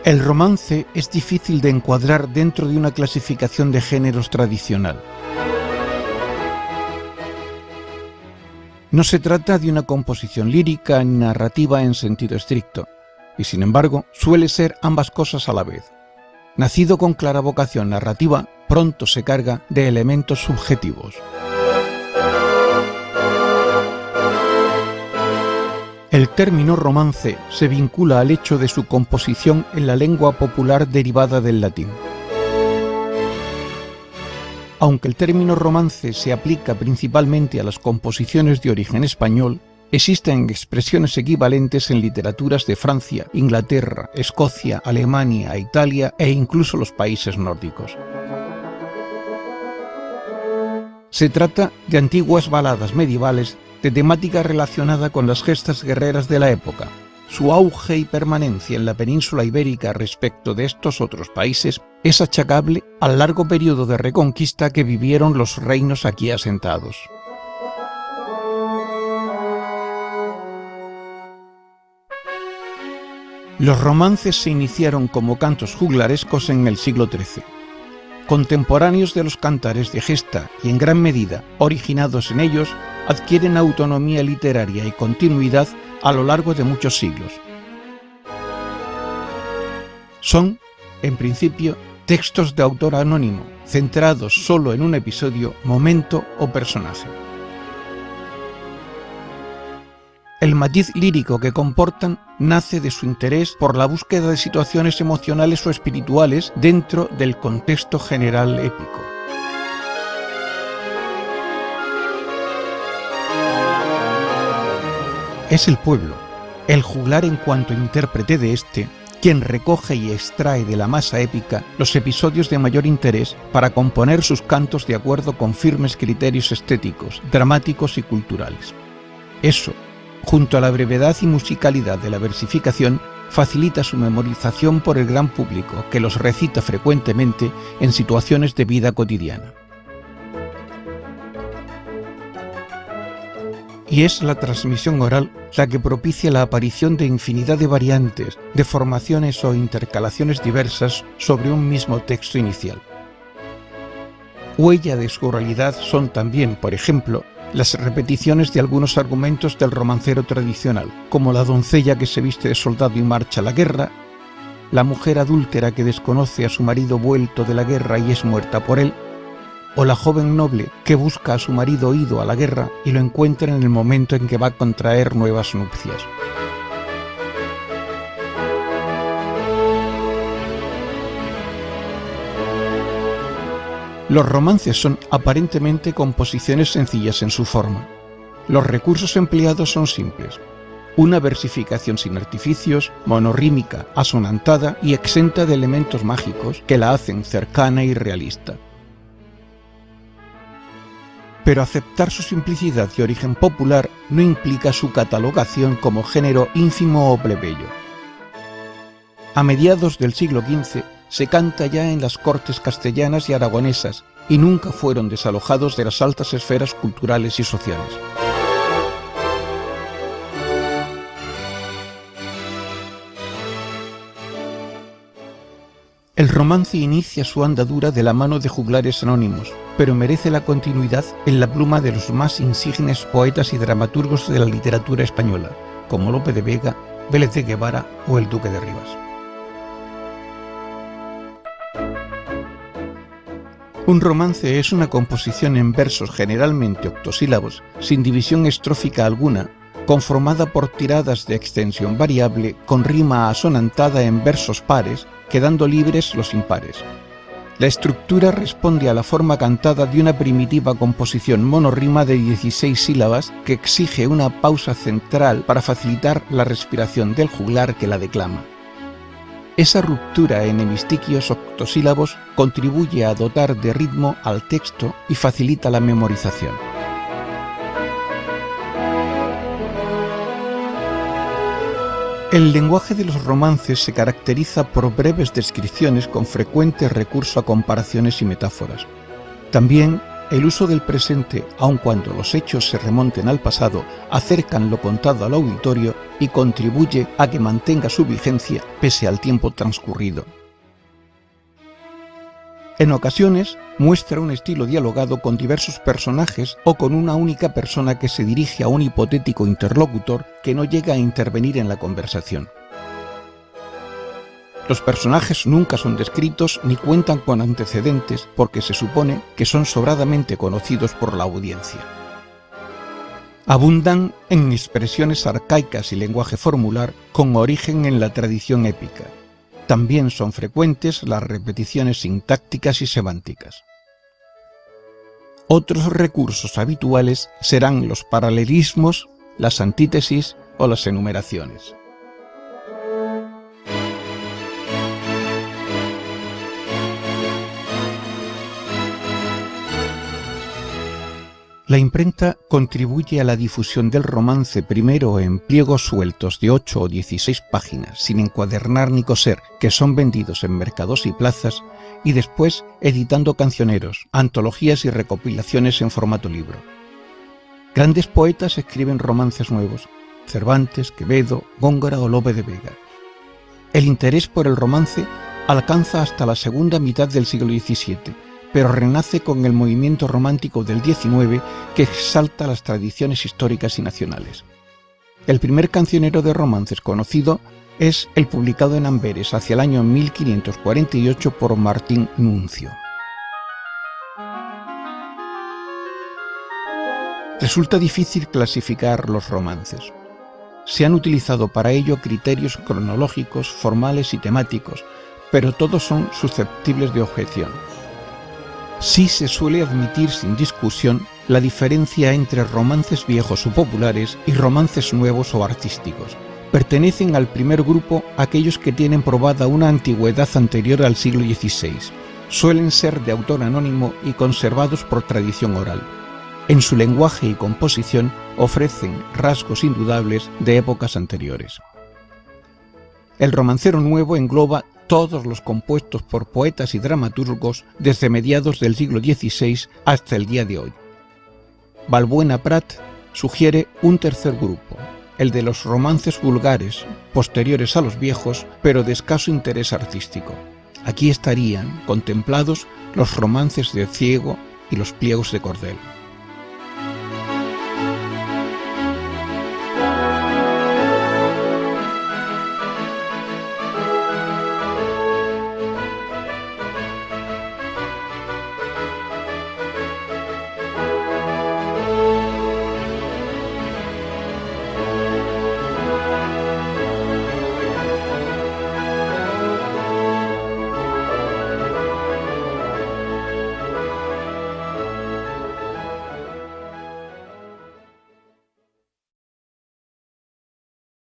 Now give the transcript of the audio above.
El romance es difícil de encuadrar dentro de una clasificación de géneros tradicional. No se trata de una composición lírica ni narrativa en sentido estricto, y sin embargo suele ser ambas cosas a la vez. Nacido con clara vocación narrativa, pronto se carga de elementos subjetivos. El término romance se vincula al hecho de su composición en la lengua popular derivada del latín. Aunque el término romance se aplica principalmente a las composiciones de origen español, existen expresiones equivalentes en literaturas de Francia, Inglaterra, Escocia, Alemania, Italia e incluso los países nórdicos. Se trata de antiguas baladas medievales de temática relacionada con las gestas guerreras de la época. Su auge y permanencia en la península ibérica respecto de estos otros países es achacable al largo periodo de reconquista que vivieron los reinos aquí asentados. Los romances se iniciaron como cantos juglarescos en el siglo XIII. Contemporáneos de los cantares de gesta y en gran medida originados en ellos, adquieren autonomía literaria y continuidad a lo largo de muchos siglos. Son, en principio, textos de autor anónimo, centrados solo en un episodio, momento o personaje. El matiz lírico que comportan nace de su interés por la búsqueda de situaciones emocionales o espirituales dentro del contexto general épico. Es el pueblo, el juglar en cuanto intérprete de éste, quien recoge y extrae de la masa épica los episodios de mayor interés para componer sus cantos de acuerdo con firmes criterios estéticos, dramáticos y culturales. Eso, junto a la brevedad y musicalidad de la versificación, facilita su memorización por el gran público, que los recita frecuentemente en situaciones de vida cotidiana. Y es la transmisión oral la que propicia la aparición de infinidad de variantes, deformaciones o intercalaciones diversas sobre un mismo texto inicial. Huella de su oralidad son también, por ejemplo, las repeticiones de algunos argumentos del romancero tradicional, como la doncella que se viste de soldado y marcha a la guerra, la mujer adúltera que desconoce a su marido vuelto de la guerra y es muerta por él, o la joven noble que busca a su marido ido a la guerra y lo encuentra en el momento en que va a contraer nuevas nupcias. Los romances son aparentemente composiciones sencillas en su forma. Los recursos empleados son simples. Una versificación sin artificios, monorrímica, asonantada y exenta de elementos mágicos que la hacen cercana y realista. Pero aceptar su simplicidad y origen popular no implica su catalogación como género ínfimo o plebeyo. A mediados del siglo XV se canta ya en las cortes castellanas y aragonesas y nunca fueron desalojados de las altas esferas culturales y sociales. El romance inicia su andadura de la mano de juglares anónimos, pero merece la continuidad en la pluma de los más insignes poetas y dramaturgos de la literatura española, como Lope de Vega, Vélez de Guevara o el Duque de Rivas. Un romance es una composición en versos generalmente octosílabos, sin división estrófica alguna, conformada por tiradas de extensión variable con rima asonantada en versos pares, quedando libres los impares. La estructura responde a la forma cantada de una primitiva composición monorrima de 16 sílabas que exige una pausa central para facilitar la respiración del juglar que la declama. Esa ruptura en hemistiquios octosílabos contribuye a dotar de ritmo al texto y facilita la memorización. El lenguaje de los romances se caracteriza por breves descripciones con frecuente recurso a comparaciones y metáforas. También El uso del presente, aun cuando los hechos se remonten al pasado, acercan lo contado al auditorio y contribuye a que mantenga su vigencia pese al tiempo transcurrido. En ocasiones, muestra un estilo dialogado con diversos personajes o con una única persona que se dirige a un hipotético interlocutor que no llega a intervenir en la conversación. Los personajes nunca son descritos ni cuentan con antecedentes porque se supone que son sobradamente conocidos por la audiencia. Abundan en expresiones arcaicas y lenguaje formular con origen en la tradición épica. También son frecuentes las repeticiones sintácticas y semánticas. Otros recursos habituales serán los paralelismos, las antítesis o las enumeraciones. La imprenta contribuye a la difusión del romance primero en pliegos sueltos de 8 o 16 páginas, sin encuadernar ni coser, que son vendidos en mercados y plazas, y después editando cancioneros, antologías y recopilaciones en formato libro. Grandes poetas escriben romances nuevos: Cervantes, Quevedo, Góngora o Lope de Vega. El interés por el romance alcanza hasta la segunda mitad del siglo XVII, pero renace con el movimiento romántico del XIX que exalta las tradiciones históricas y nacionales. El primer cancionero de romances conocido es el publicado en Amberes hacia el año 1548 por Martín Nuncio. Resulta difícil clasificar los romances. Se han utilizado para ello criterios cronológicos, formales y temáticos, pero todos son susceptibles de objeción. Sí se suele admitir sin discusión la diferencia entre romances viejos o populares y romances nuevos o artísticos. Pertenecen al primer grupo aquellos que tienen probada una antigüedad anterior al siglo XVI. Suelen ser de autor anónimo y conservados por tradición oral. En su lenguaje y composición ofrecen rasgos indudables de épocas anteriores. El romancero nuevo engloba todos los compuestos por poetas y dramaturgos desde mediados del siglo XVI hasta el día de hoy. Balbuena Prat sugiere un tercer grupo, el de los romances vulgares, posteriores a los viejos, pero de escaso interés artístico. Aquí estarían contemplados los romances de Ciego y los pliegos de cordel.